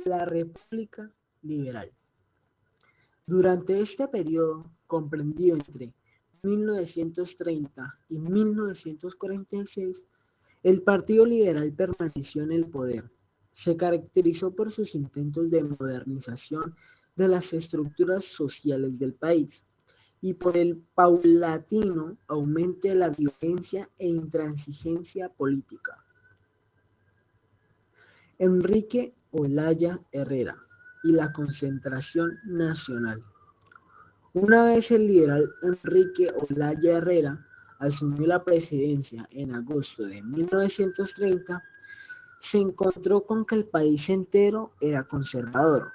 la República Liberal. Durante este periodo, comprendido entre 1930 y 1946, el Partido Liberal permaneció en el poder. Se caracterizó por sus intentos de modernización de las estructuras sociales del país y por el paulatino aumento de la violencia e intransigencia política. Enrique Olaya Herrera y la Concentración Nacional. Una vez el liberal Enrique Olaya Herrera asumió la presidencia en agosto de 1930, se encontró con que el país entero era conservador.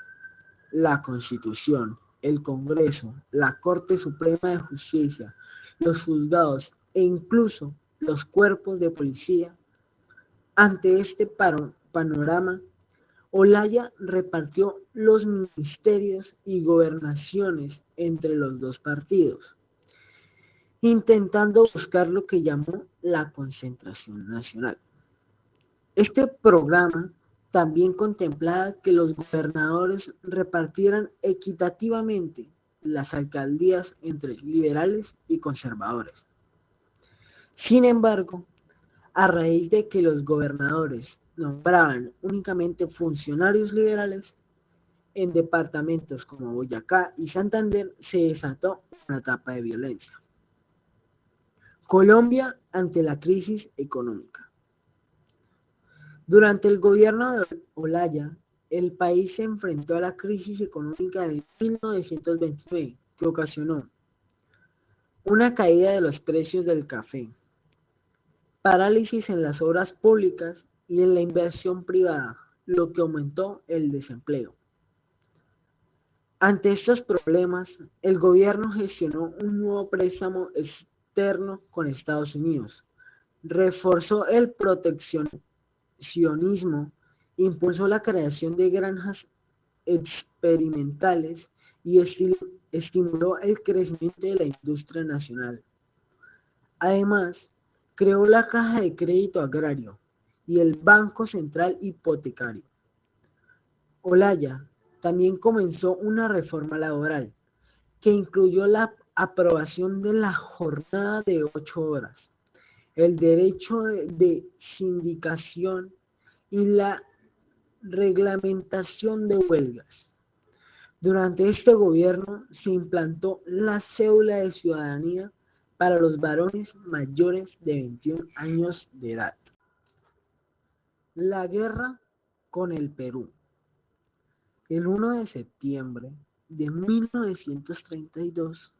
La Constitución, el Congreso, la Corte Suprema de Justicia, los juzgados e incluso los cuerpos de policía. Ante este panorama, Olaya repartió los ministerios y gobernaciones entre los dos partidos, intentando buscar lo que llamó la concentración nacional. Este programa también contemplaba que los gobernadores repartieran equitativamente las alcaldías entre liberales y conservadores. Sin embargo, a raíz de que los gobernadores nombraban únicamente funcionarios liberales, en departamentos como Boyacá y Santander se desató una etapa de violencia. Colombia ante la crisis económica. Durante el gobierno de Olaya, el país se enfrentó a la crisis económica de 1929, que ocasionó una caída de los precios del café, parálisis en las obras públicas y en la inversión privada, lo que aumentó el desempleo. Ante estos problemas, el gobierno gestionó un nuevo préstamo externo con Estados Unidos, reforzó el proteccionismo, impulsó la creación de granjas experimentales y estimuló el crecimiento de la industria nacional. Además, creó la Caja de Crédito Agrario y el Banco Central Hipotecario. Olaya también comenzó una reforma laboral que incluyó la aprobación de la jornada de 8 horas, el derecho de sindicación y la reglamentación de huelgas. Durante este gobierno se implantó la cédula de ciudadanía para los varones mayores de 21 años de edad. La guerra con el Perú. El 1 de septiembre de 1932,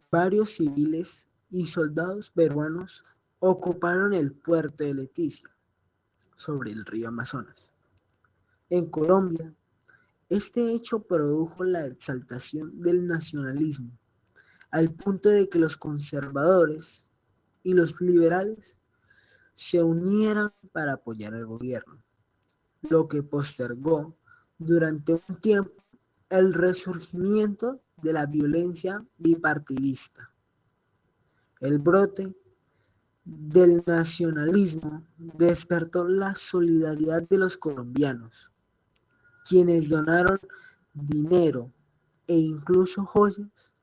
varios civiles y soldados peruanos ocuparon el puerto de Leticia, sobre el río Amazonas. En Colombia, este hecho produjo la exaltación del nacionalismo, al punto de que los conservadores y los liberales se unieran para apoyar al gobierno, lo que postergó durante un tiempo el resurgimiento de la violencia bipartidista. El brote del nacionalismo despertó la solidaridad de los colombianos, quienes donaron dinero e incluso joyas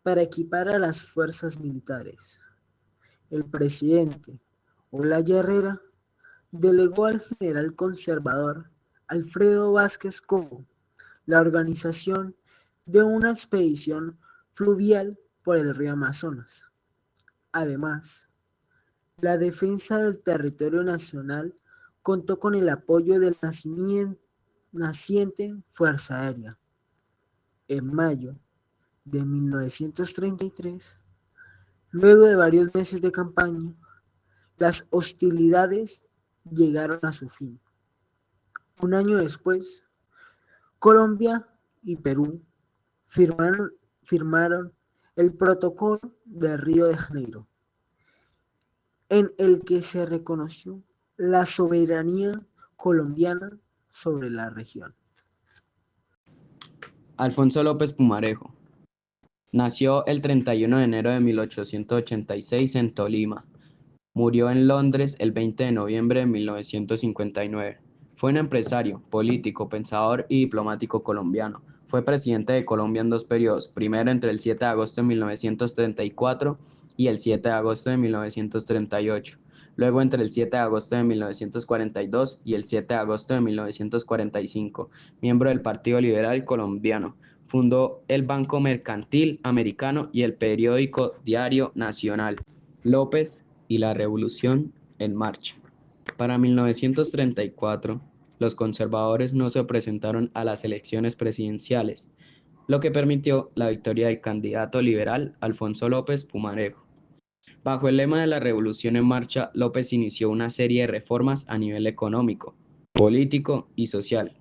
para equipar a las fuerzas militares. El presidente Olaya Herrera delegó al general conservador Alfredo Vázquez Cobo la organización de una expedición fluvial por el río Amazonas. Además, la defensa del territorio nacional contó con el apoyo de la naciente Fuerza Aérea. En mayo de 1933, luego de varios meses de campaña, las hostilidades llegaron a su fin. Un año después, Colombia y Perú firmaron el Protocolo de Río de Janeiro, en el que se reconoció la soberanía colombiana sobre la región. Alfonso López Pumarejo nació el 31 de enero de 1886 en Tolima. Murió en Londres el 20 de noviembre de 1959. Fue un empresario, político, pensador y diplomático colombiano. Fue presidente de Colombia en dos periodos, primero entre el 7 de agosto de 1934 y el 7 de agosto de 1938, luego entre el 7 de agosto de 1942 y el 7 de agosto de 1945, miembro del Partido Liberal Colombiano. Fundó el Banco Mercantil Americano y el periódico Diario Nacional. López y la Revolución en Marcha. Para 1934, los conservadores no se presentaron a las elecciones presidenciales, lo que permitió la victoria del candidato liberal Alfonso López Pumarejo. Bajo el lema de la Revolución en Marcha, López inició una serie de reformas a nivel económico, político y social,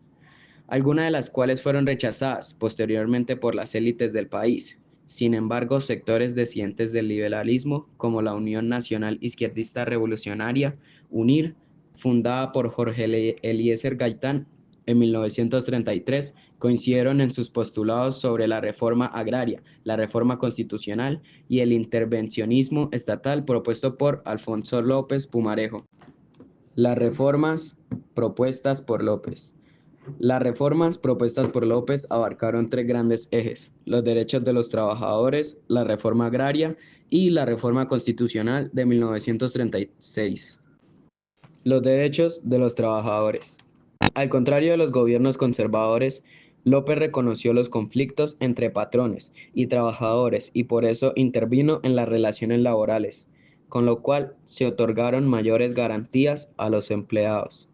algunas de las cuales fueron rechazadas posteriormente por las élites del país. Sin embargo, sectores disidentes del liberalismo, como la Unión Nacional Izquierdista Revolucionaria, UNIR, fundada por Jorge Eliezer Gaitán en 1933, coincidieron en sus postulados sobre la reforma agraria, la reforma constitucional y el intervencionismo estatal propuesto por Alfonso López Pumarejo. Las reformas propuestas por López. Las reformas propuestas por López abarcaron tres grandes ejes: los derechos de los trabajadores, la reforma agraria y la reforma constitucional de 1936. Los derechos de los trabajadores. Al contrario de los gobiernos conservadores, López reconoció los conflictos entre patrones y trabajadores y por eso intervino en las relaciones laborales, con lo cual se otorgaron mayores garantías a los empleados.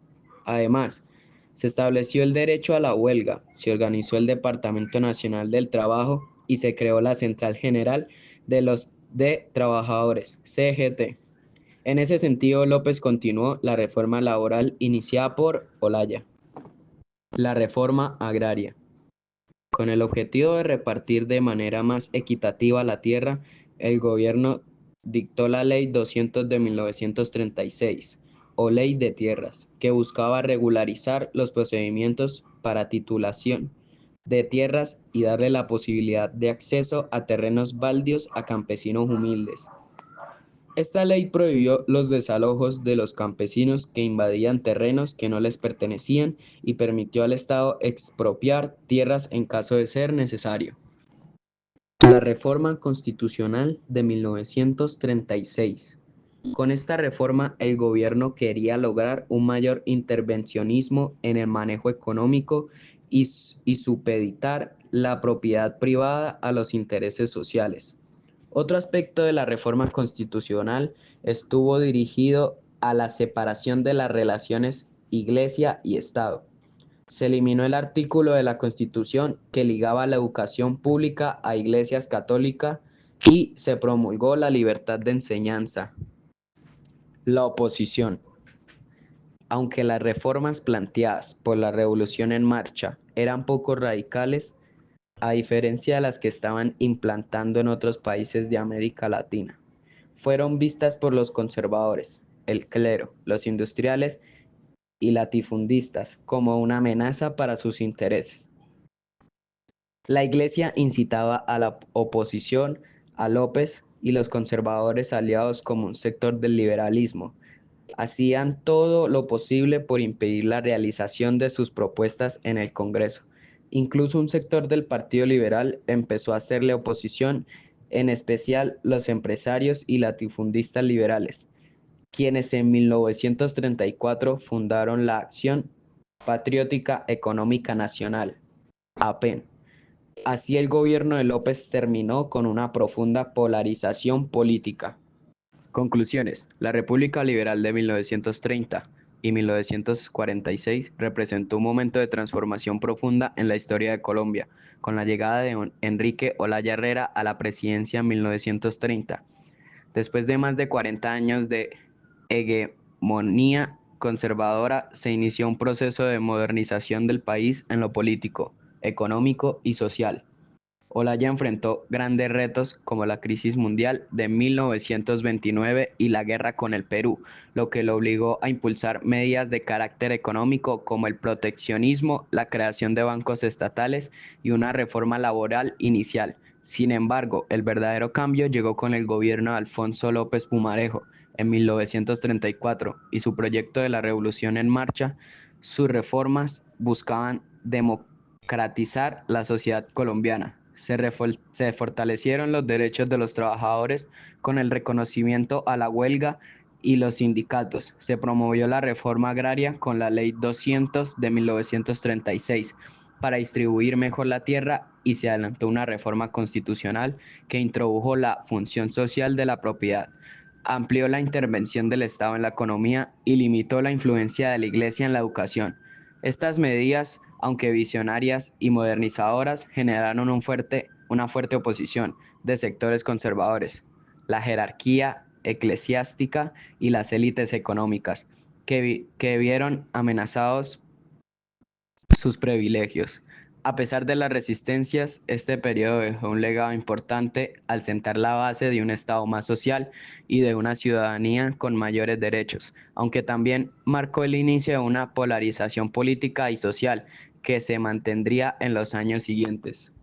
Además, se estableció el derecho a la huelga, se organizó el Departamento Nacional del Trabajo y se creó la Central General de Trabajadores, CGT. En ese sentido, López continuó la reforma laboral iniciada por Olaya. La reforma agraria. Con el objetivo de repartir de manera más equitativa la tierra, el gobierno dictó la Ley 200 de 1936, o Ley de Tierras, que buscaba regularizar los procedimientos para titulación de tierras y darle la posibilidad de acceso a terrenos baldíos a campesinos humildes. Esta ley prohibió los desalojos de los campesinos que invadían terrenos que no les pertenecían y permitió al Estado expropiar tierras en caso de ser necesario. La Reforma Constitucional de 1936. Con esta reforma, el gobierno quería lograr un mayor intervencionismo en el manejo económico y supeditar la propiedad privada a los intereses sociales. Otro aspecto de la reforma constitucional estuvo dirigido a la separación de las relaciones Iglesia y Estado. Se eliminó el artículo de la Constitución que ligaba la educación pública a iglesias católicas y se promulgó la libertad de enseñanza. La oposición. Aunque las reformas planteadas por la Revolución en Marcha eran poco radicales, a diferencia de las que estaban implantando en otros países de América Latina, fueron vistas por los conservadores, el clero, los industriales y latifundistas como una amenaza para sus intereses. La Iglesia incitaba a la oposición a López y los conservadores aliados como un sector del liberalismo hacían todo lo posible por impedir la realización de sus propuestas en el Congreso. Incluso un sector del Partido Liberal empezó a hacerle oposición, en especial los empresarios y latifundistas liberales, quienes en 1934 fundaron la Acción Patriótica Económica Nacional, APEN. Así el gobierno de López terminó con una profunda polarización política. Conclusiones. La República Liberal de 1930 y 1946 representó un momento de transformación profunda en la historia de Colombia, con la llegada de Enrique Olaya Herrera a la presidencia en 1930. Después de más de 40 años de hegemonía conservadora, se inició un proceso de modernización del país en lo político, económico y social. Olaya enfrentó grandes retos como la crisis mundial de 1929 y la guerra con el Perú, lo que lo obligó a impulsar medidas de carácter económico como el proteccionismo, la creación de bancos estatales y una reforma laboral inicial. Sin embargo, el verdadero cambio llegó con el gobierno de Alfonso López Pumarejo en 1934 y su proyecto de la Revolución en Marcha. Sus reformas buscaban democratizar la sociedad colombiana. Se fortalecieron los derechos de los trabajadores con el reconocimiento a la huelga y los sindicatos. Se promovió la reforma agraria con la Ley 200 de 1936 para distribuir mejor la tierra y se adelantó una reforma constitucional que introdujo la función social de la propiedad, amplió la intervención del Estado en la economía y limitó la influencia de la Iglesia en la educación. Estas medidas, aunque visionarias y modernizadoras, generaron una fuerte oposición de sectores conservadores, la jerarquía eclesiástica y las élites económicas, que vieron amenazados sus privilegios. A pesar de las resistencias, este periodo dejó un legado importante al sentar la base de un Estado más social y de una ciudadanía con mayores derechos, aunque también marcó el inicio de una polarización política y social que se mantendría en los años siguientes.